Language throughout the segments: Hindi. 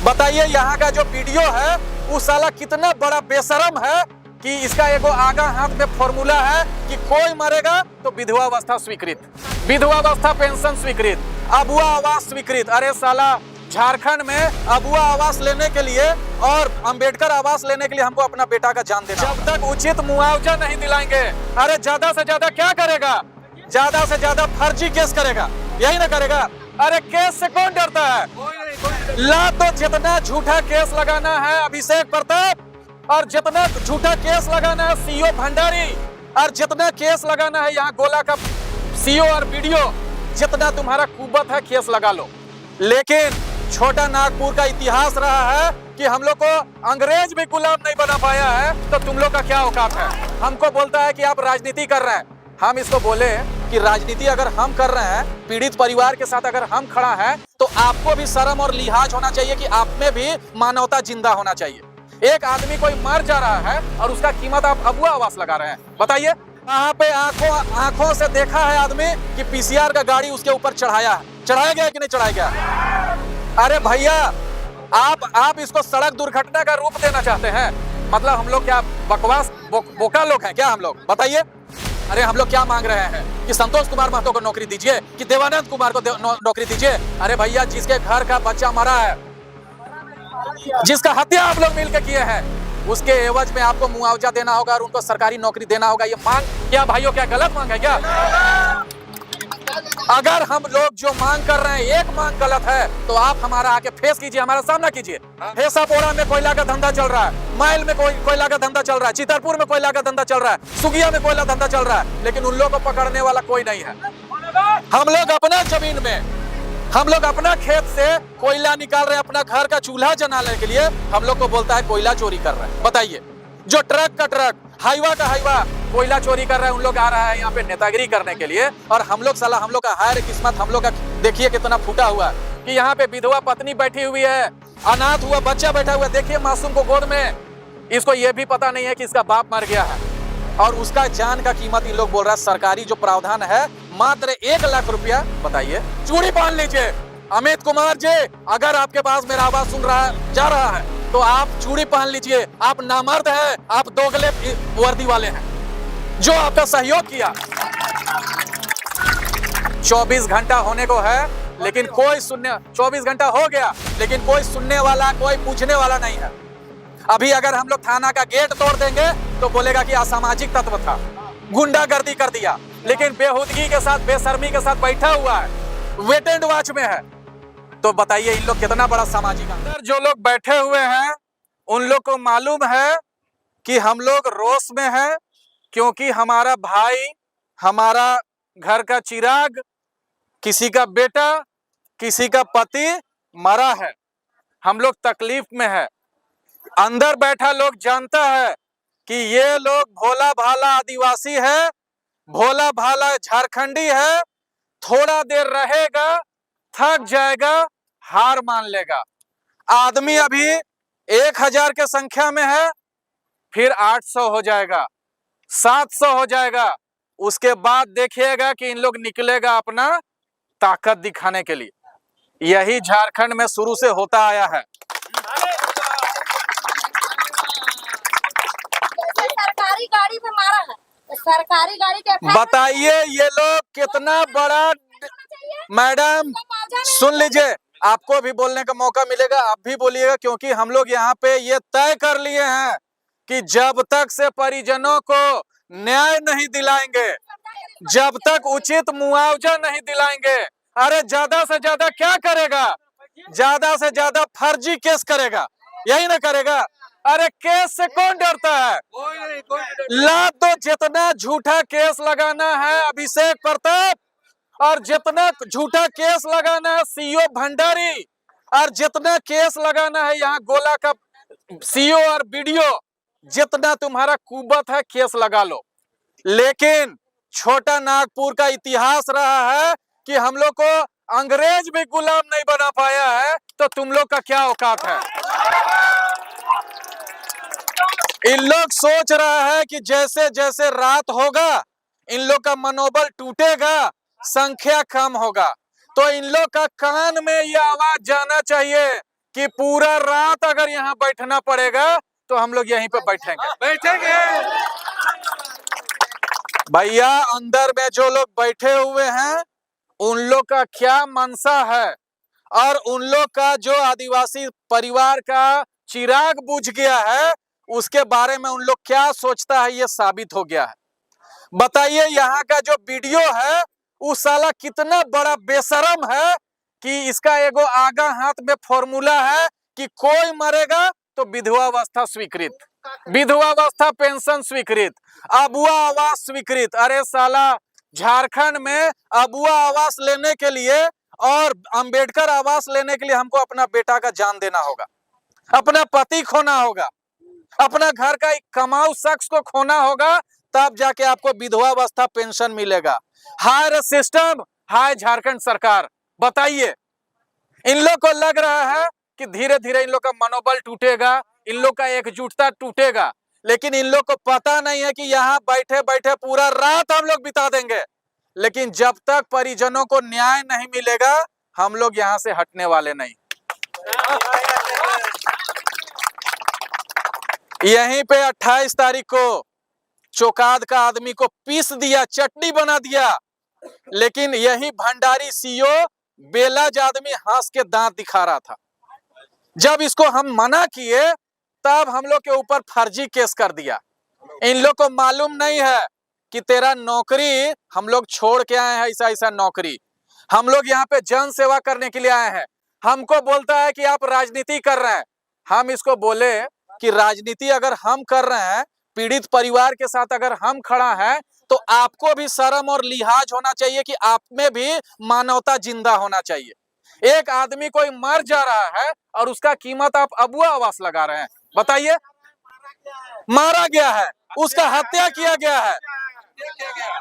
बताइए यहाँ का जो वीडियो है वो साला कितना बड़ा बेशरम है कि इसका एगो आगा हाथ में फॉर्मूला है कि कोई मरेगा तो विधवावस्था स्वीकृत, विधवावस्था पेंशन स्वीकृत, अबुआ आवास स्वीकृत। अरे साला झारखंड में अबुआ आवास लेने के लिए और अंबेडकर आवास लेने के लिए हमको अपना बेटा का जान देना। जब तक उचित मुआवजा नहीं दिलाएंगे, अरे ज्यादा से ज्यादा क्या करेगा, ज्यादा से ज्यादा फर्जी केस करेगा, यही ना करेगा। अरे केस से कौन डरता है? ला तो जितना झूठा केस लगाना है अभिषेक प्रताप, और जितना झूठा केस लगाना है सीओ भंडारी, और जितना केस लगाना है यहाँ गोला का सीओ और वीडियो, जितना तुम्हारा कुव्वत है केस लगा लो। लेकिन छोटा नागपुर का इतिहास रहा है कि हम लोग को अंग्रेज भी गुलाम नहीं बना पाया है, तो तुम लोग का क्या औकात है? हमको बोलता है कि आप राजनीति कर रहे हैं। हम इसको बोले कि राजनीति अगर हम कर रहे हैं, पीड़ित परिवार के साथ अगर हम खड़ा हैं, तो आपको भी शर्म और लिहाज होना चाहिए कि आप में भी मानवता जिंदा होना चाहिए। एक आदमी कोई मर जा रहा है और उसका कीमत आप अबुआ आवास लगा रहे हैं। बताइए, यहाँ पे आंखों से देखा है आदमी कि पीसीआर का गाड़ी उसके ऊपर चढ़ाया गया कि नहीं चढ़ाया गया? अरे भैया, आप इसको सड़क दुर्घटना का रूप देना चाहते हैं? मतलब हम लोग क्या बकवास बोका लोग हैं क्या हम लोग? बताइए। अरे हम लोग क्या मांग रहे हैं कि संतोष कुमार महतो को नौकरी दीजिए, कि देवानंद कुमार को नौकरी दीजिए? अरे भैया, जिसके घर का बच्चा मरा है, जिसका हत्या आप लोग मिलकर किए हैं, उसके एवज में आपको मुआवजा देना होगा और उनको सरकारी नौकरी देना होगा। ये मांग क्या भाइयों, क्या गलत मांग है क्या? अगर हम लोग जो मांग कर रहे हैं एक मांग गलत है, तो आप हमारा आके फेस कीजिए, हमारा सामना कीजिए। हेसापोरा में कोयला का धंधा चल रहा है, माइल में कोयला का धंधा चल रहा है, चितरपुर में कोयला का धंधा चल रहा है, सुगिया में कोयला धंधा चल रहा है, लेकिन उन लोगों को पकड़ने वाला कोई नहीं है। हम लोग अपना जमीन में, हम लोग अपना खेत से कोयला निकाल रहे हैं अपना घर का चूल्हा जलाने के लिए, हम लोग को बोलता है कोयला चोरी कर रहे हैं। बताइए, जो ट्रक का ट्रक, हाईवा का हाईवा कोयला चोरी कर रहे हैं, उन लोग आ रहा है यहाँ पे नेतागिरी करने के लिए, और हम लोग साला, हम लोग का हायर किस्मत, हम लोग का देखिए कितना फूटा हुआ है कि यहाँ पे विधवा पत्नी बैठी हुई है, अनाथ हुआ बच्चा बैठा हुआ है, देखिए मासूम को गोद में, इसको ये भी पता नहीं है कि इसका बाप मर गया है, और उसका जान का कीमत इन लोग बोल रहा है। सरकारी जो प्रावधान है मात्र 1 लाख रुपया। बताइए, चूड़ी पहन लीजिए। अमित कुमार जी, अगर आपके पास मेरा आवाज सुन रहा है, जा रहा है, तो आप चूड़ी पहन लीजिए। आप नामर्द हैं, आप दोगले वर्दी वाले हैं, जो आपका सहयोग किया। 24 घंटा होने को है, लेकिन कोई सुनने, 24 घंटा हो गया लेकिन कोई सुनने वाला, कोई पूछने वाला नहीं है। अभी अगर हम लोग थाना का गेट तोड़ देंगे तो बोलेगा कि असामाजिक तत्व था, गुंडागर्दी कर दिया, लेकिन बेहूदगी के साथ, बेशर्मी के साथ बैठा हुआ है, वेट एंड वॉच में है। तो बताइए इन लोग कितना बड़ा सामाजिक। अंदर जो लोग बैठे हुए हैं उन लोग को मालूम है कि हम लोग रोष में हैं, क्योंकि हमारा भाई, हमारा घर का चिराग, किसी का बेटा, किसी का पति मरा है। हम लोग तकलीफ में है। अंदर बैठा लोग जानता है कि ये लोग भोला भाला आदिवासी है, भोला भाला झारखंडी है, थोड़ा देर रहेगा, थक जाएगा, हार मान लेगा। आदमी अभी 1000 के संख्या में है, फिर 800 हो जाएगा, 700 हो जाएगा, उसके बाद देखिएगा कि इन लोग निकलेगा अपना ताकत दिखाने के लिए। यही झारखंड में शुरू से होता आया है। सरकारी गाड़ी पे मारा है, सरकारी गाड़ी के। बताइए ये लोग कितना बड़ा। मैडम सुन लीजिए, आपको भी बोलने का मौका मिलेगा, आप भी बोलिएगा, क्योंकि हम लोग यहाँ पे ये तय कर लिए हैं कि जब तक से परिजनों को न्याय नहीं दिलाएंगे, जब तक उचित मुआवजा नहीं दिलाएंगे, अरे ज्यादा से ज्यादा क्या करेगा, ज्यादा से ज्यादा फर्जी केस करेगा, यही ना करेगा। अरे केस से कौन डरता है? ला तो जितना झूठा केस लगाना है अभिषेक प्रताप, और जितना झूठा केस लगाना है सीओ भंडारी, और जितना केस लगाना है यहाँ गोला का सीओ और वीडियो, जितना तुम्हारा कुव्वत है केस लगा लो। लेकिन छोटा नागपुर का इतिहास रहा है कि हम लोग को अंग्रेज भी गुलाम नहीं बना पाया है, तो तुम लोग का क्या औकात है? इन लोग सोच रहा है कि जैसे जैसे रात होगा इन लोग का मनोबल टूटेगा, संख्या कम होगा, तो इन लोग का कान में ये आवाज जाना चाहिए कि पूरा रात अगर यहाँ बैठना पड़ेगा तो हम लोग यहीं पे बैठेंगे। भैया अंदर में जो लोग बैठे हुए हैं उन लोग का क्या मनसा है और उन लोग का जो आदिवासी परिवार का चिराग बुझ गया है उसके बारे में उन लोग क्या सोचता है ये साबित हो गया है। बताइए यहाँ का जो वीडियो है उस साला कितना बड़ा बेशरम है कि इसका एगो आगा हाथ में फॉर्मूला है कि कोई मरेगा तो विधवावस्था स्वीकृत, विधवावस्था पेंशन स्वीकृत, अबुआ आवास स्वीकृत। अरे साला झारखंड में अबुआ आवास लेने के लिए और अंबेडकर आवास लेने के लिए हमको अपना बेटा का जान देना होगा, अपना पति खोना होगा, अपना घर का एक कमाऊ शख्स को खोना होगा, तब जाके आपको विधवावस्था पेंशन मिलेगा। हाय सिस्टम, हाय झारखंड सरकार। बताइए इन लोग को लग रहा है कि धीरे धीरे इन लोग का मनोबल टूटेगा, इन लोग का एकजुटता टूटेगा, लेकिन इन लोग को पता नहीं है कि यहाँ बैठे बैठे पूरा रात हम लोग बिता देंगे, लेकिन जब तक परिजनों को न्याय नहीं मिलेगा हम लोग यहाँ से हटने वाले नहीं। यहीं पे 28 तारीख को चौकाद का आदमी को पीस दिया, चटनी बना दिया, लेकिन यही भंडारी सीओ बेलाज आदमी हंस के दांत दिखा रहा था। जब इसको हम मना किए तब हम लोग के ऊपर फर्जी केस कर दिया। इन लोग को मालूम नहीं है कि तेरा नौकरी हम लोग छोड़ के आए हैं, ऐसा ऐसा नौकरी। हम लोग यहाँ पे जन सेवा करने के लिए आए हैं। हमको बोलता है कि आप राजनीति कर रहे हैं। हम इसको बोले कि राजनीति अगर हम कर रहे हैं, पीड़ित परिवार के साथ अगर हम खड़ा हैं, तो आपको भी शर्म और लिहाज होना चाहिए कि आप में भी मानवता जिंदा होना चाहिए। एक आदमी कोई मर जा रहा है और उसका कीमत आप अबुआ आवास लगा रहे हैं। बताइए, मारा गया है, उसका हत्या किया गया है,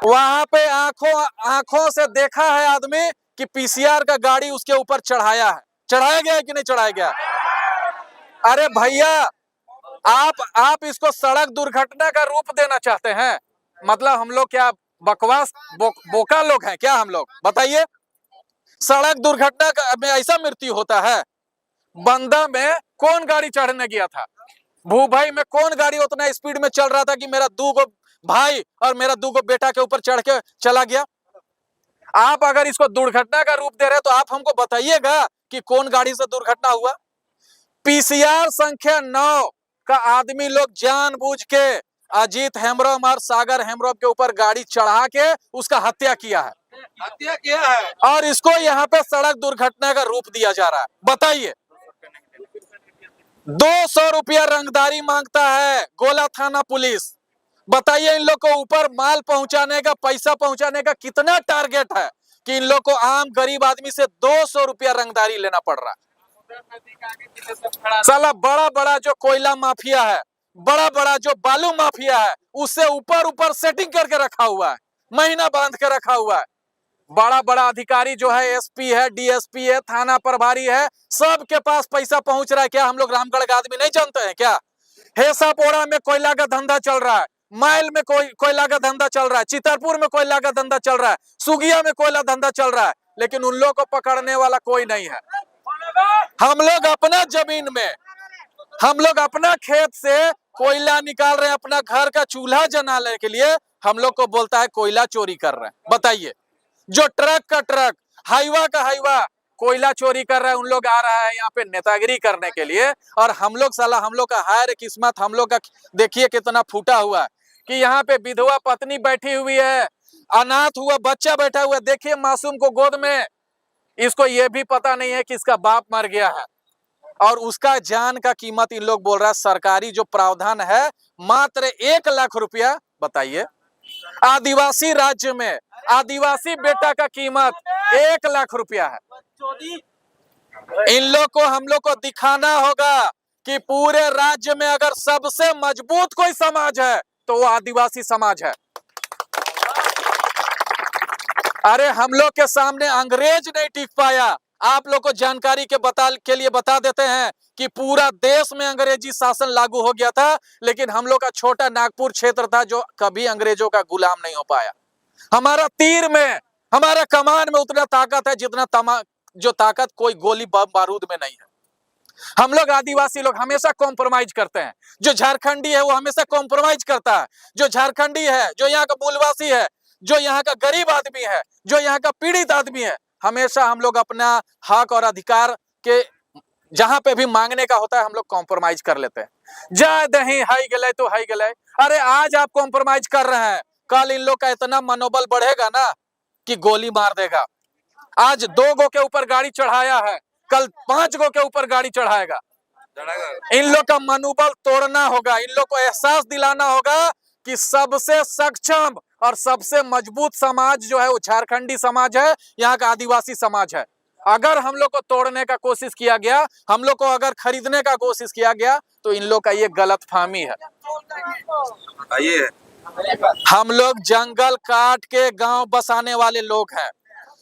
वहां पे आंखों से देखा है आदमी कि पीसीआर का गाड़ी उसके ऊपर चढ़ाया है। चढ़ाया गया है कि नहीं चढ़ाया गया? अरे भैया, आप इसको सड़क दुर्घटना का रूप देना चाहते हैं? मतलब हम लोग क्या बकवास बोका लोग हैं क्या हम लोग? बताइए, सड़क दुर्घटना में ऐसा मृत्यु होता है? बंदा में कौन गाड़ी चढ़ने गया था? भूभाई में कौन गाड़ी उतना स्पीड में चल रहा था कि मेरा 2 भाई और मेरा 2 बेटा के ऊपर चढ़ के चला गया? आप अगर इसको दुर्घटना का रूप दे रहे तो आप हमको बताइएगा कि कौन गाड़ी से दुर्घटना हुआ। पीसीआर संख्या 9 का आदमी लोग जानबूझ के अजीत हेम्ब्रम और सागर हेम्ब्रम के ऊपर गाड़ी चढ़ा के उसका हत्या किया है, और इसको यहाँ पे सड़क दुर्घटना का रूप दिया जा रहा है। बताइए, 200 रुपया रंगदारी मांगता है गोला थाना पुलिस। बताइए, इन लोग को ऊपर माल पहुंचाने का, पैसा पहुंचाने का कितना टारगेट है कि इन लोग को आम गरीब आदमी से 200 रुपया रंगदारी लेना पड़ रहा है। साला बड़ा बड़ा जो कोयला माफिया है, बड़ा बड़ा जो बालू माफिया है, उससे ऊपर सेटिंग करके रखा हुआ है, महीना बांध के रखा हुआ है। बड़ा बड़ा अधिकारी जो है, एसपी है, डीएसपी है, थाना प्रभारी है, सबके पास पैसा पहुंच रहा है। क्या हम लोग रामगढ़ का आदमी नहीं जानते हैं क्या? हेसापोड़ा में कोयला का धंधा चल रहा है, माइल में कोयला का धंधा चल रहा है, चितरपुर में कोयला का धंधा चल रहा है, सुगिया में कोयला धंधा चल रहा है, लेकिन उन लोग को पकड़ने वाला कोई नहीं है। हम लोग अपना जमीन में, हम लोग अपना खेत से कोयला निकाल रहे हैं अपना घर का चूल्हा जलाने के लिए, हम लोग को बोलता है कोयला चोरी कर रहे हैं। बताइए, जो ट्रक का ट्रक, हाईवा का हाईवा कोयला चोरी कर रहा है, उन लोग आ रहा है यहाँ पे नेतागिरी करने के लिए, और हम लोग साला, हम लोग का हाय किस्मत, हम लोग का देखिए कितना फूटा हुआ है कि यहाँ पे विधवा पत्नी बैठी हुई है, अनाथ हुआ बच्चा बैठा हुआ है। देखिए मासूम को गोद में, इसको ये भी पता नहीं है कि इसका बाप मर गया है, और उसका जान का कीमत इन लोग बोल रहा है सरकारी जो प्रावधान है मात्र 1 लाख रुपया। बताइए, आदिवासी राज्य में आदिवासी बेटा का कीमत 1 लाख रुपया है। इन लोग को, हम लोग को दिखाना होगा कि पूरे राज्य में अगर सबसे मजबूत कोई समाज है तो वो आदिवासी समाज है। अरे हम लोग के सामने अंग्रेज नहीं टिक पाया। आप लोग को जानकारी के लिए बता देते हैं कि पूरा देश में अंग्रेजी शासन लागू हो गया था, लेकिन हम लोग का छोटा नागपुर क्षेत्र था जो कभी अंग्रेजों का गुलाम नहीं हो पाया। हमारा तीर में, हमारा कमान में उतना ताकत है जितना जो ताकत कोई गोली बम बारूद में नहीं है। हम लोग आदिवासी लोग हमेशा कॉम्प्रोमाइज करते हैं। जो झारखंडी है वो हमेशा कॉम्प्रोमाइज करता है। जो झारखंडी है, जो यहाँ का मूलवासी है, जो यहाँ का गरीब आदमी है, जो यहाँ का पीड़ित आदमी है, हमेशा हम लोग अपना हक और अधिकार के जहां पे भी मांगने का होता है हम लोग कॉम्प्रोमाइज कर लेते हैं। जाए दही हाई गले तो हाई गले। अरे आज आप कॉम्प्रोमाइज कर रहे हैं, कल इन लोग का इतना मनोबल बढ़ेगा ना कि गोली मार देगा। आज 2 गो के ऊपर गाड़ी चढ़ाया है, कल 5 गो के ऊपर गाड़ी चढ़ाएगा। इन लोग का मनोबल तोड़ना होगा, इन लोग को एहसास दिलाना होगा कि सबसे सक्षम और सबसे मजबूत समाज जो है वो झारखंडी समाज है, यहाँ का आदिवासी समाज है। अगर हम लोग को तोड़ने का कोशिश किया गया, हम लोग को अगर खरीदने का कोशिश किया गया, तो इन लोग का ये गलतफहमी है। हम लोग जंगल काट के गांव बसाने वाले लोग हैं।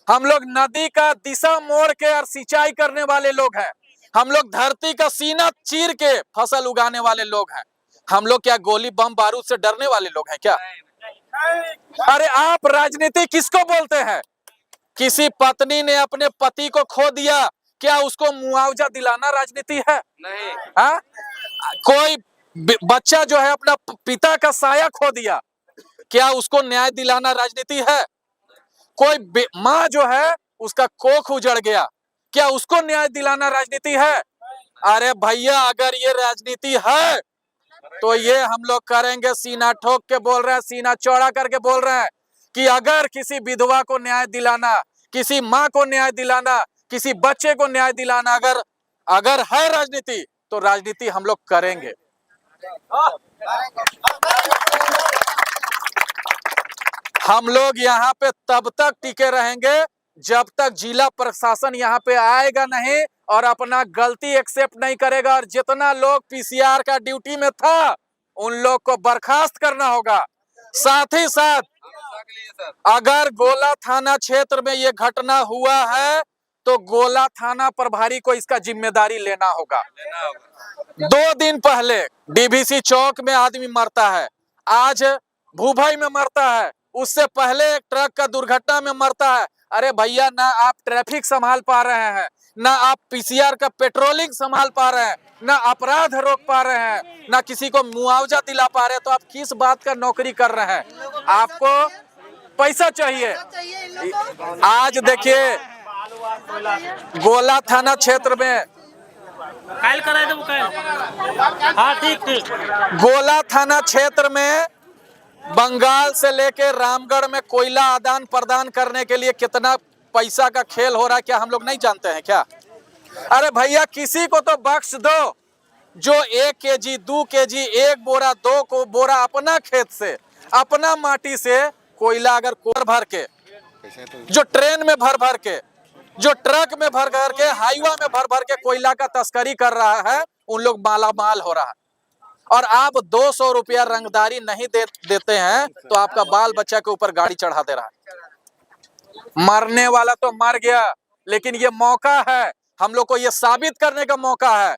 हम लोग नदी का दिशा मोड़ के और सिंचाई करने वाले लोग हैं। हम लोग धरती का सीना चीर के फसल उगाने वाले लोग हैं। हम लोग क्या गोली बम बारूद से डरने वाले लोग हैं क्या? अरे आप राजनीति किसको बोलते हैं? किसी पत्नी ने अपने पति को खो दिया, क्या उसको मुआवजा दिलाना राजनीति है? नहीं। हाँ? कोई बच्चा जो है अपना पिता का साया खो दिया, क्या उसको न्याय दिलाना राजनीति है? कोई माँ जो है उसका कोख उजड़ गया, क्या उसको न्याय दिलाना राजनीति है? अरे भैया अगर ये राजनीति है तो ये हम लोग करेंगे। सीना ठोक के बोल रहे हैं, सीना चौड़ा करके बोल रहे हैं कि अगर किसी विधवा को न्याय दिलाना, किसी माँ को न्याय दिलाना, किसी बच्चे को न्याय दिलाना अगर है राजनीति, तो राजनीति हम लोग करेंगे। हम लोग यहाँ पे तब तक टिके रहेंगे जब तक जिला प्रशासन यहाँ पे आएगा नहीं और अपना गलती एक्सेप्ट नहीं करेगा। और जितना लोग पीसीआर का ड्यूटी में था उन लोग को बर्खास्त करना होगा। साथ ही साथ अगर गोला थाना क्षेत्र में ये घटना हुआ है तो गोला थाना प्रभारी को इसका जिम्मेदारी लेना होगा। 2 दिन पहले डीवीसी चौक में आदमी मरता है, आज भूभाई में मरता है, उससे पहले एक ट्रक का दुर्घटना में मरता है। अरे भैया ना आप ट्रैफिक संभाल पा रहे हैं, ना आप पीसीआर का पेट्रोलिंग संभाल पा रहे हैं, ना अपराध रोक पा रहे हैं, ना किसी को मुआवजा दिला पा रहे हैं, तो आप किस बात का नौकरी कर रहे हैं? आपको पैसा चाहिए। आज देखिए गोला थाना क्षेत्र में गोला थाना क्षेत्र में बंगाल से लेके रामगढ़ में कोयला आदान प्रदान करने के लिए कितना पैसा का खेल हो रहा है, क्या हम लोग नहीं जानते हैं क्या? अरे भैया किसी को तो बख्श दो जो 1 केजी 2 केजी 1 बोरा 2 बोरा अपना खेत से, अपना माटी से कोयला अगर कोर भर के, जो ट्रेन में भर भर के, जो ट्रक में भर भर के, हाईवा में भर भर के कोयला का तस्करी कर रहा है, उन लोग मालामाल हो रहा है। और आप 200 रुपया रंगदारी नहीं देते हैं तो आपका बाल बच्चा के ऊपर गाड़ी चढ़ा दे रहा है। मरने वाला तो मर गया, लेकिन ये मौका है, हम लोग को ये साबित करने का मौका है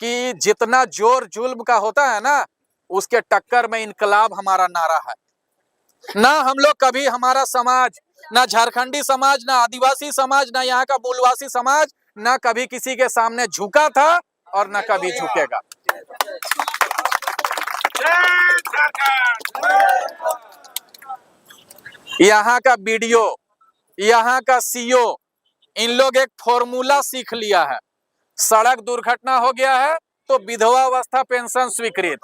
कि जितना जोर जुल्म का होता है ना, उसके टक्कर में इनकलाब हमारा नारा है। ना हम लोग कभी, हमारा समाज, ना झारखंडी समाज, ना आदिवासी समाज, ना यहाँ का मूलवासी समाज, ना कभी किसी के सामने झुका था और ना कभी झुकेगा। यहाँ का बीडीओ, यहाँ का सीओ, इन लोग एक फॉर्मूला सीख लिया है। सड़क दुर्घटना हो गया है तो विधवावस्था पेंशन स्वीकृत।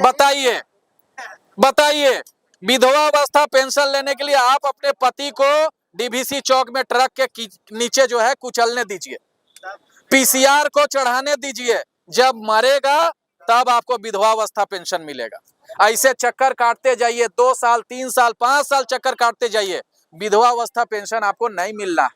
बताइए बताइए, विधवावस्था पेंशन लेने के लिए आप अपने पति को डीवीसी चौक में ट्रक के नीचे जो है कुचलने दीजिए, पीसीआर को चढ़ाने दीजिए, जब मरेगा तब आपको विधवावस्था पेंशन मिलेगा। ऐसे चक्कर काटते जाइए, 2 साल 3 साल 5 साल चक्कर काटते जाइए, विधवावस्था पेंशन आपको नहीं मिल रहा है।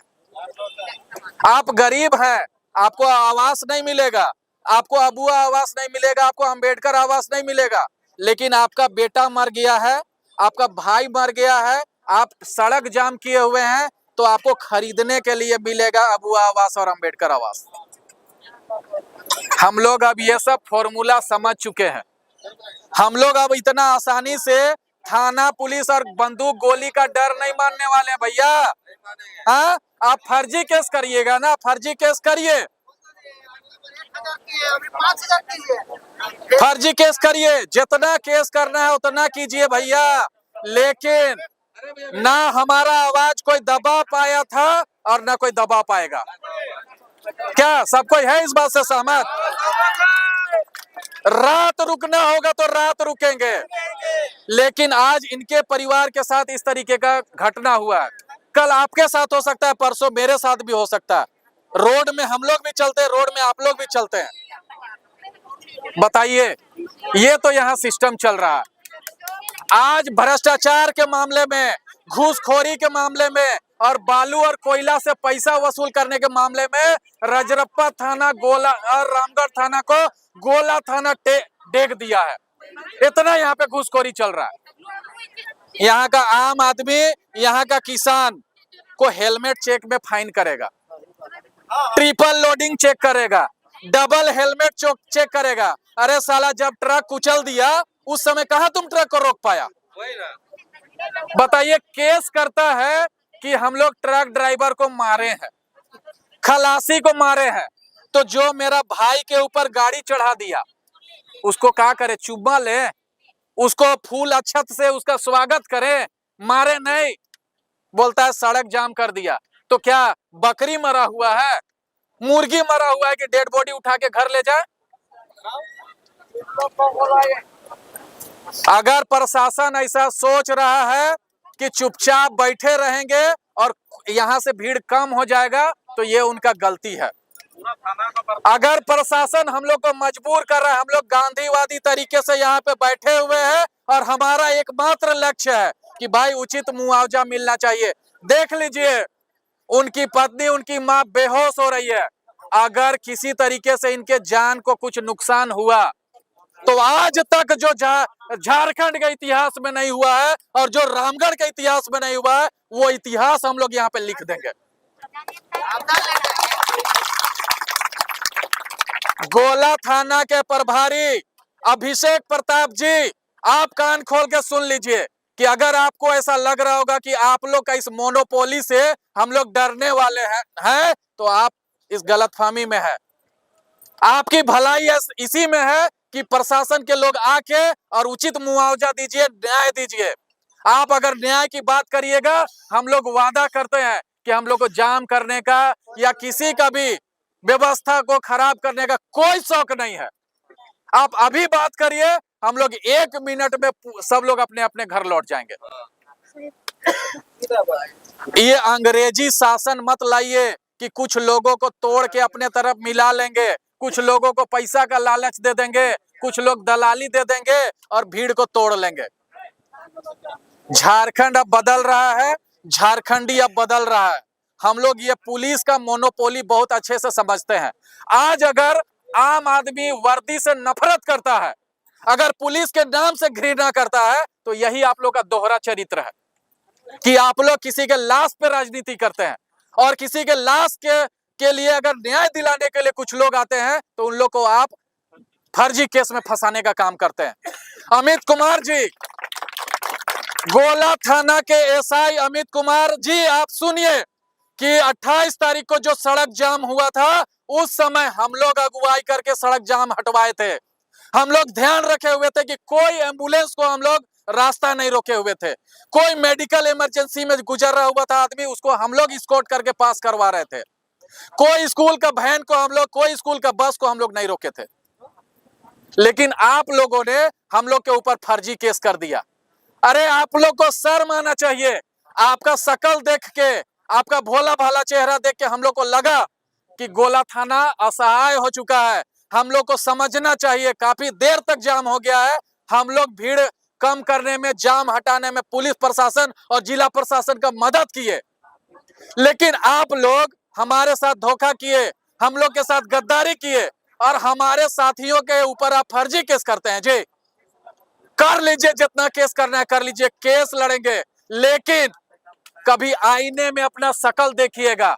आप गरीब हैं, आपको आवास नहीं मिलेगा, आपको अबुआ आवास नहीं मिलेगा, आपको अंबेडकर आवास नहीं मिलेगा, लेकिन आपका बेटा मर गया है, आपका भाई मर गया है, आप सड़क जाम किए हुए हैं, तो आपको खरीदने के लिए मिलेगा अबुआ आवास और अंबेडकर आवास। हम लोग अब ये सब फॉर्मूला समझ चुके हैं। हम लोग अब इतना आसानी से थाना पुलिस और बंदूक गोली का डर नहीं मानने वाले भैया। हाँ, आप फर्जी केस करिएगा ना, फर्जी केस करिए, अभी 5,000 कीजिए। फर्जी केस करिए, जितना केस करना है उतना कीजिए भैया, लेकिन ना हमारा आवाज कोई दबा पाया था और ना कोई दबा पाएगा। क्या सब कोई है इस बात से सहमत? रात रुकना होगा तो रात रुकेंगे, लेकिन आज इनके परिवार के साथ इस तरीके का घटना हुआ है, कल आपके साथ हो सकता है, परसों मेरे साथ भी हो सकता है। रोड में हम लोग भी चलते हैं, रोड में आप लोग भी चलते हैं। बताइए, ये तो यहाँ सिस्टम चल रहा है। आज भ्रष्टाचार के मामले में, घूसखोरी के मामले में और बालू और कोयला से पैसा वसूल करने के मामले में रजरप्पा थाना गोला और रामगढ़ थाना को गोला थाना डेग दिया है। इतना यहाँ पे घूसखोरी चल रहा है। यहाँ का आम आदमी, यहाँ का किसान को हेलमेट चेक में फाइन करेगा, ट्रिपल लोडिंग चेक करेगा, डबल हेलमेट चेक करेगा। अरे साला, जब ट्रक कुचल दिया उस समय कहा तुम ट्रक को रोक पाया? बताइए, केस करता है कि हम लोग ट्रक ड्राइवर को मारे हैं, खलासी को मारे हैं, तो जो मेरा भाई के ऊपर गाड़ी चढ़ा दिया उसको क्या करे? चुम्मा ले, उसको फूल अक्षत से उसका स्वागत करे, मारे नहीं। बोलता है सड़क जाम कर दिया। तो क्या बकरी मरा हुआ है, मुर्गी मरा हुआ है कि डेड बॉडी उठा के घर ले जाए? अगर प्रशासन ऐसा सोच रहा है कि चुपचाप बैठे रहेंगे और यहाँ से भीड़ कम हो जाएगा, तो ये उनका गलती है। अगर प्रशासन हम लोग को मजबूर कर रहा है, हम लोग गांधीवादी तरीके से यहाँ पे बैठे हुए हैं और हमारा एकमात्र लक्ष्य है कि भाई उचित मुआवजा मिलना चाहिए। देख लीजिए, उनकी पत्नी, उनकी माँ बेहोश हो रही है। अगर किसी तरीके से इनके जान को कुछ नुकसान हुआ तो आज तक जो झारखंड के इतिहास में नहीं हुआ है और जो रामगढ़ के इतिहास में नहीं हुआ है, वो इतिहास हम लोग यहाँ पे लिख देंगे। गोला थाना के प्रभारी अभिषेक प्रताप जी, आप कान खोल के सुन लीजिए कि अगर आपको ऐसा लग रहा होगा कि आप लोग का इस मोनोपोली से हम लोग डरने वाले हैं तो आप इस गलतफहमी में है। आपकी भलाई इसी में है कि प्रशासन के लोग आके और उचित मुआवजा दीजिए, न्याय दीजिए। आप अगर न्याय की बात करिएगा, हम लोग वादा करते हैं कि हम लोग को जाम करने का या किसी का भी व्यवस्था को खराब करने का कोई शौक नहीं है। आप अभी बात करिए, हम लोग 1 मिनट में सब लोग अपने अपने घर लौट जाएंगे। ये अंग्रेजी शासन मत लाइए कि कुछ लोगों को तोड़ के अपने तरफ मिला लेंगे, कुछ लोगों को पैसा का लालच दे देंगे, कुछ लोग दलाली दे देंगे और भीड़ को तोड़ लेंगे। झारखंड अब बदल रहा है, झारखंडी अब बदल रहा है। हम लोग ये पुलिस का मोनोपोली बहुत अच्छे से समझते हैं। आज अगर आम आदमी वर्दी से नफरत करता है, अगर पुलिस के नाम से घृणा करता है, तो यही आप लोग का दोहरा चरित्र है कि आप लोग किसी के लाश पे राजनीति करते हैं और किसी के लाश के लिए अगर न्याय दिलाने के लिए कुछ लोग आते हैं तो उन लोग को आप फर्जी केस में फंसाने का काम करते हैं। अमित कुमार जी, गोला थाना के एसआई अमित कुमार जी, आप सुनिए कि 28 तारीख को जो सड़क जाम हुआ था, उस समय हम लोग अगुवाई करके सड़क जाम हटवाए थे। हम लोग ध्यान रखे हुए थे कि कोई एम्बुलेंस को हम लोग रास्ता नहीं रोके हुए थे, कोई मेडिकल इमरजेंसी में गुजर रहा हुआ था आदमी, उसको हम लोग एस्कॉर्ट करके पास करवा रहे थे। कोई स्कूल का वैन को हम लोग, कोई स्कूल का बस को हम लोग नहीं रोके थे। लेकिन आप लोगों ने हम लोग के ऊपर फर्जी केस कर दिया। अरे आप लोग को शर्म आना चाहिए। आपका शकल देख के, आपका भोला भाला चेहरा देख के हम लोग को लगा कि गोला थाना असहाय हो चुका है। हम लोग को समझना चाहिए, काफी देर तक जाम हो गया है। हम लोग भीड़ कम करने में, जाम हटाने में पुलिस प्रशासन और जिला प्रशासन का मदद किए, लेकिन आप लोग हमारे साथ धोखा किए, हम लोग के साथ गद्दारी किए और हमारे साथियों के ऊपर आप फर्जी केस करते हैं। जी, कर लीजिए, जितना केस करना है कर लीजिए, केस लड़ेंगे, लेकिन कभी आईने में अपना शकल देखिएगा,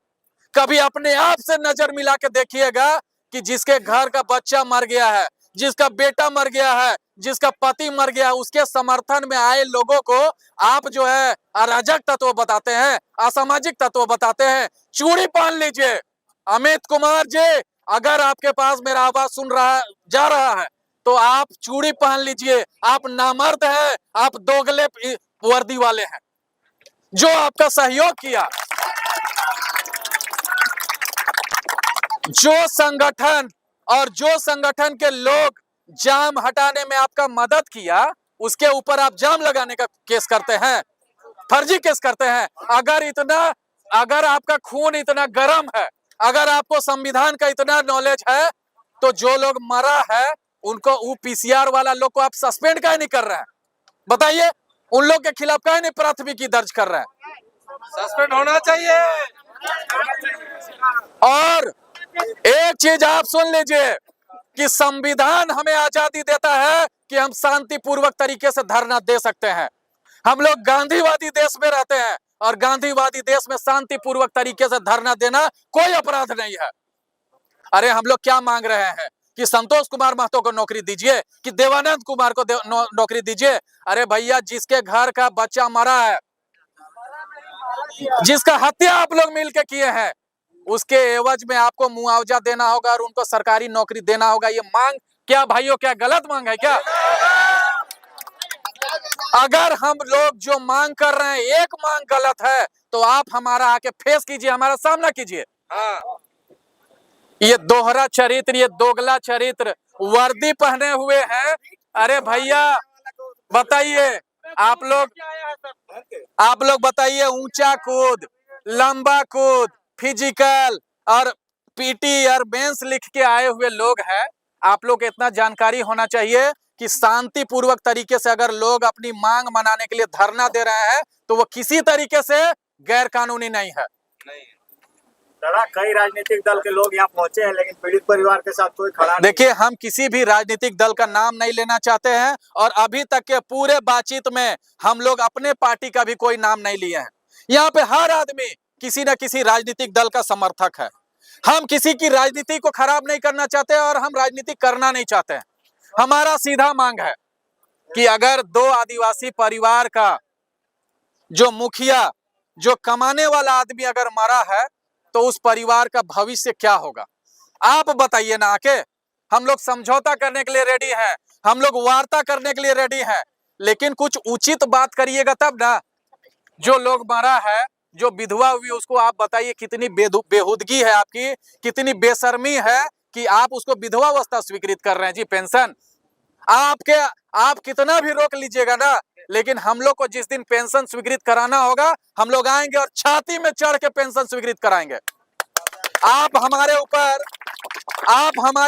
कभी अपने आप से नजर मिला के देखिएगा कि जिसके घर का बच्चा मर गया है, जिसका बेटा मर गया है, जिसका पति मर गया है, उसके समर्थन में आए लोगों को आप जो है अराजक तत्व बताते हैं, असामाजिक तत्व बताते हैं। चूड़ी पहन लीजिए। अमित कुमार जी, अगर आपके पास मेरा आवाज सुन रहा जा रहा है तो आप चूड़ी पहन लीजिए, आप नामर्द है, आप दोगले वर्दी वाले हैं। जो आपका सहयोग किया, जो संगठन के लोग जाम हटाने में आपका मदद किया, उसके ऊपर आप जाम लगाने का केस करते हैं, फर्जी केस करते हैं। अगर आपका खून इतना गर्म है, अगर आपको संविधान का इतना नॉलेज है, तो जो लोग मरा है उनको, वो पीसीआर वाला लोग को आप सस्पेंड काहे नहीं कर रहे हैं? बताइए, उन लोग के खिलाफ काहे नहीं प्राथमिकी दर्ज कर रहे हैं? सस्पेंड होना चाहिए। और एक चीज आप सुन लीजिए कि संविधान हमें आजादी देता है कि हम शांतिपूर्वक तरीके से धरना दे सकते हैं। हम लोग गांधीवादी देश में रहते हैं और गांधीवादी देश में शांतिपूर्वक तरीके से धरना देना कोई अपराध नहीं है। अरे हम लोग क्या मांग रहे हैं कि संतोष कुमार महतो को नौकरी दीजिए, कि देवानंद कुमार को नौकरी दीजिए। अरे भैया, जिसके घर का बच्चा मरा है, जिसका हत्या आप लोग मिलकर किए हैं, उसके एवज में आपको मुआवजा देना होगा और उनको सरकारी नौकरी देना होगा। ये मांग क्या भाइयों, क्या गलत मांग है क्या? अगर हम लोग जो मांग कर रहे हैं एक मांग गलत है, तो आप हमारा आके फेस कीजिए, हमारा सामना कीजिए। ये दोहरा चरित्र, ये दोगला चरित्र, वर्दी पहने हुए हैं। अरे भैया बताइए, आप लोग बताइए, ऊंचा कूद, लंबा कूद, फिजिकल और पीटी और मेंस लिख के आए हुए लोग हैं। आप लोग को इतना जानकारी होना चाहिए कि शांतिपूर्वक तरीके से अगर लोग अपनी मांग मनाने के लिए धरना दे रहे हैं तो वो किसी तरीके से गैर कानूनी नहीं है। कई राजनीतिक दल के लोग यहाँ पहुंचे हैं, लेकिन पीड़ित परिवार के साथ कोई खड़ा नहीं। देखिए, हम किसी भी राजनीतिक दल का नाम नहीं लेना चाहते हैं और अभी तक के पूरे बातचीत में हम लोग अपने पार्टी का भी कोई नाम नहीं लिए हैं। यहाँ पे हर आदमी किसी न किसी राजनीतिक दल का समर्थक है। हम किसी की राजनीति को खराब नहीं करना चाहते और हम राजनीति करना नहीं चाहते हैं। हमारा सीधा मांग है कि अगर दो आदिवासी परिवार का जो मुखिया, जो कमाने वाला आदमी अगर मरा है, तो उस परिवार का भविष्य क्या होगा? आप बताइए ना आके। हम लोग समझौता करने के लिए रेडी हैं, हम लोग वार्ता करने के लिए रेडी हैं, लेकिन कुछ उचित बात करिएगा तब ना। जो लोग मरा है, जो विधवा हुई, उसको आप बताइए कितनी बेहुदगी है आपकी, कितनी बेशर्मी है कि आप उसको विधवा अवस्था स्वीकृत कर रहे हैं। जी पेंशन आप कितना भी रोक लीजिएगा ना, लेकिन हम लोग को जिस दिन पेंशन स्वीकृत कराना होगा, हम लोग आएंगे और छाती में चढ़ के पेंशन स्वीकृत कराएंगे। आप हमारे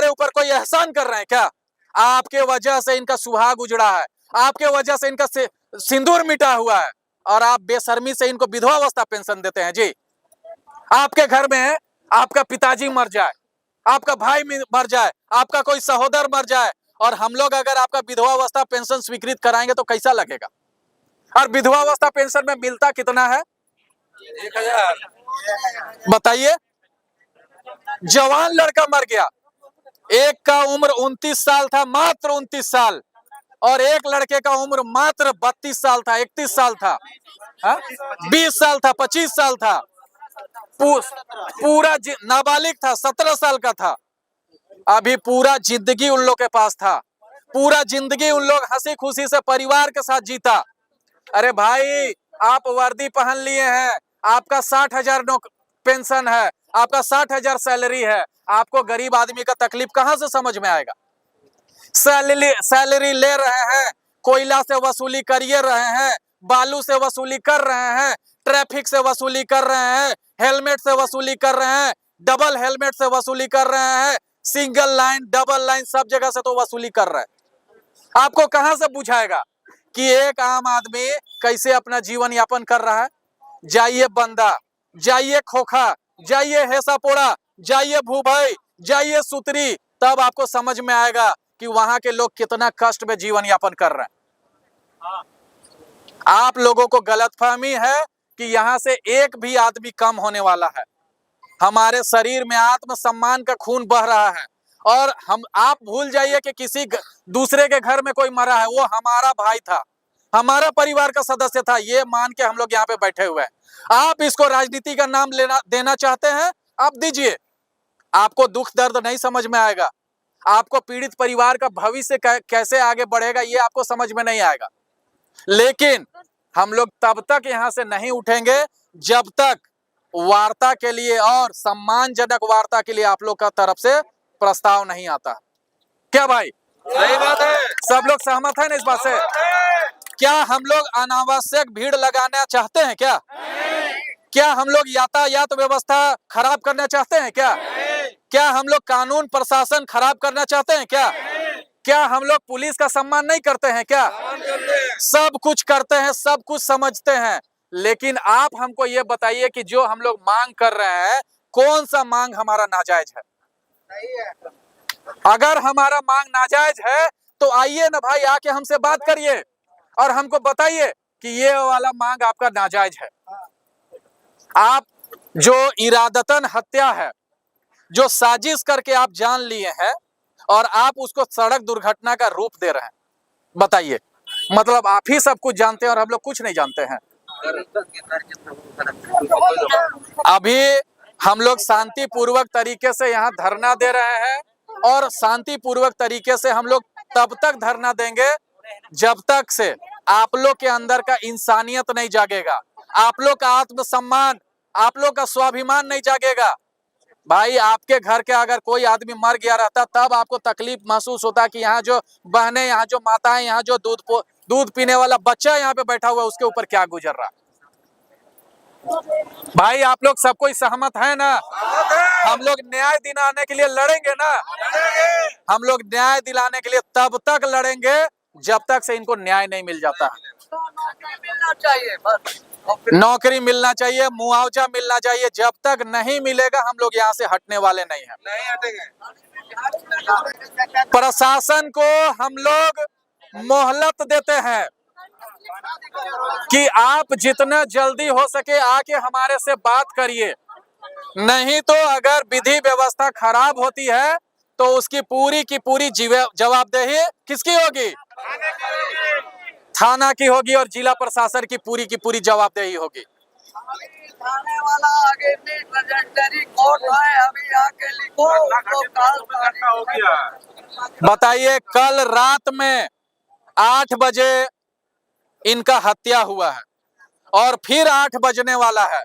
ऊपर कोई एहसान कर रहे हैं क्या? आपके वजह से इनका सुहाग उजड़ा है, आपके वजह से इनका सिंदूर मिटा हुआ है, और आप बेशर्मी से इनको विधवा अवस्था पेंशन देते हैं। जी, आपके घर में आपका पिताजी मर जाए, आपका भाई मर जाए, आपका कोई सहोदर मर जाए, और हम लोग अगर आपका विधवा अवस्था पेंशन स्वीकृत कराएंगे तो कैसा लगेगा? और विधवा अवस्था पेंशन में मिलता कितना है? 1000। बताइए। जवान लड़का मर गया, एक का उम्र 29 साल था, मात्र 29 साल, और एक लड़के का उम्र मात्र 32 साल था, 31 साल था, 20 साल था, 25 साल था, पूरा नाबालिग था, 17 साल का था। अभी पूरा जिंदगी उन लोग के पास था, पूरा जिंदगी उन लोग हंसी खुशी से परिवार के साथ जीता। अरे भाई, आप वर्दी पहन लिए हैं, आपका 60,000 पेंशन है, आपका 60,000 सैलरी है, आपको गरीब आदमी का तकलीफ कहां से समझ में आएगा? सैलरी ले रहे हैं, कोयला से वसूली करिए रहे हैं, बालू से वसूली कर रहे हैं, ट्रैफिक से वसूली कर रहे हैं, हेलमेट से वसूली कर रहे हैं, डबल हेलमेट से वसूली कर रहे हैं, सिंगल लाइन, डबल लाइन, सब जगह से तो वसूली कर रहे हैं। आपको कहां से बुझाएगा कि एक आम आदमी कैसे अपना जीवन यापन कर रहा है? जाइए बंदा, जाइए खोखा, जाइए हेसापोड़ा, जाइए भूभई, जाइए सुतरी, तब आपको समझ में आएगा कि वहां के लोग कितना कष्ट में जीवन यापन कर रहे हैं। आप लोगों को गलतफहमी है कि यहाँ से एक भी आदमी कम होने वाला है। हमारे शरीर में आत्मसम्मान का खून बह रहा है, और आप भूल जाइए कि किसी दूसरे के घर में कोई मरा है, वो हमारा भाई था, हमारा परिवार का सदस्य था, ये मान के हम लोग यहाँ पे बैठे हुए हैं। आप इसको राजनीति का नाम देना चाहते हैं, आप दीजिए, आपको दुख दर्द नहीं समझ में आएगा, आपको पीड़ित परिवार का भविष्य कैसे आगे बढ़ेगा ये आपको समझ में नहीं आएगा। लेकिन हम लोग तब तक यहां से नहीं उठेंगे जब तक वार्ता के लिए और सम्मानजनक वार्ता के लिए आप लोग का तरफ से प्रस्ताव नहीं आता। क्या भाई, सही बात है? सब लोग सहमत है ना इस बात से? क्या हम लोग अनावश्यक भीड़ लगाना चाहते हैं क्या? क्या हम लोग यातायात व्यवस्था खराब करना चाहते हैं क्या? क्या हम लोग कानून प्रशासन खराब करना चाहते हैं क्या? क्या हम लोग पुलिस का सम्मान नहीं करते हैं क्या? सब कुछ करते हैं, सब कुछ समझते हैं, लेकिन आप हमको ये बताइए कि जो हम लोग मांग कर रहे हैं कौन सा मांग हमारा नाजायज है? अगर हमारा मांग नाजायज है तो आइए ना भाई, आके हमसे बात करिए और हमको बताइए कि ये वाला मांग आपका नाजायज है। आप जो इरादतन हत्या है, जो साजिश करके आप जान लिए हैं और आप उसको सड़क दुर्घटना का रूप दे रहे हैं, बताइए, मतलब आप ही सब कुछ जानते हैं और हम लोग कुछ नहीं जानते हैं। अभी हम लोग शांतिपूर्वक तरीके से यहाँ धरना दे रहे हैं और शांतिपूर्वक तरीके से हम लोग तब तक धरना देंगे जब तक से आप लोग के अंदर का इंसानियत नहीं जागेगा, आप लोग का आत्मसम्मान, आप लोग का स्वाभिमान नहीं जागेगा। भाई आपके घर के अगर कोई आदमी मर गया रहता तब आपको तकलीफ महसूस होता कि यहाँ जो बहनें, यहाँ जो माताएं, यहाँ जो दूध पीने वाला बच्चा यहाँ पे बैठा हुआ है उसके ऊपर क्या गुजर रहा। भाई आप लोग सब कोई सहमत है ना? हम लोग न्याय दिलाने के लिए लड़ेंगे ना? हम लोग न्याय दिलाने के लिए तब तक लड़ेंगे जब तक से इनको न्याय नहीं मिल जाता है। नौकरी मिलना चाहिए, मुआवजा मिलना चाहिए, जब तक नहीं मिलेगा हम लोग यहाँ से हटने वाले नहीं हैं। नहीं हटेंगे। प्रशासन को हम लोग मोहलत देते हैं कि आप जितना जल्दी हो सके आके हमारे से बात करिए, नहीं तो अगर विधि व्यवस्था खराब होती है तो उसकी पूरी की पूरी जवाबदेही किसकी होगी? थाना की होगी और जिला प्रशासन की पूरी जवाबदेही होगी। थाने वाला आगे कोर्ट है, अभी आके लिखो तो हो गया। बताइए, कल रात में 8 बजे इनका हत्या हुआ है और फिर 8 बजने वाला है।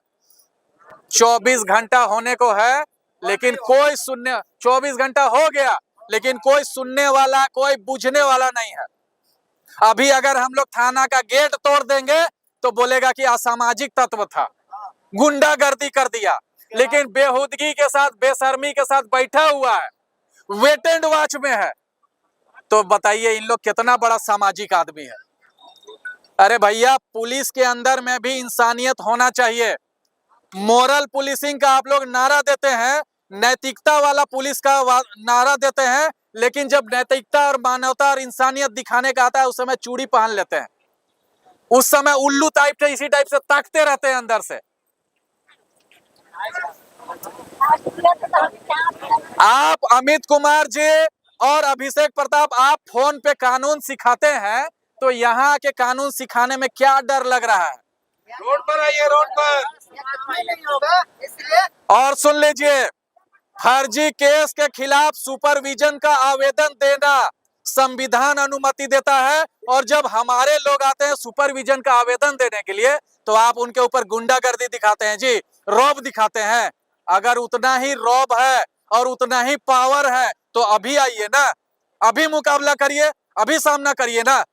24 घंटा होने को है लेकिन कोई 24 घंटा हो गया लेकिन कोई सुनने वाला, कोई बुझने वाला नहीं है। अभी अगर हम लोग थाना का गेट तोड़ देंगे तो बोलेगा कि असामाजिक तत्व था, गुंडागर्दी कर दिया, लेकिन बेहुदगी के साथ, बेशर्मी के साथ बैठा हुआ है, वेट एंड वॉच में है। तो बताइए इन लोग कितना बड़ा सामाजिक आदमी है। अरे भैया, पुलिस के अंदर में भी इंसानियत होना चाहिए। मोरल पुलिसिंग का आप लोग नारा देते हैं, नैतिकता वाला पुलिस का नारा देते हैं, लेकिन जब नैतिकता और मानवता और इंसानियत दिखाने का आता है उस समय चूड़ी पहन लेते हैं, उस समय उल्लू टाइप से, इसी टाइप से ताकते रहते हैं अंदर से। आप अमित कुमार जी और अभिषेक प्रताप, आप फोन पे कानून सिखाते हैं तो यहाँ के कानून सिखाने में क्या डर लग रहा है? रोड पर आइए, रोड पर नहीं होगा इसलिए। और सुन लीजिए, फर्जी केस के खिलाफ सुपरविजन का आवेदन देना संविधान अनुमति देता है, और जब हमारे लोग आते हैं सुपरविजन का आवेदन देने के लिए तो आप उनके ऊपर गुंडागर्दी दिखाते हैं जी, रौब दिखाते हैं। अगर उतना ही रौब है और उतना ही पावर है तो अभी आइए ना, अभी मुकाबला करिए, अभी सामना करिए ना।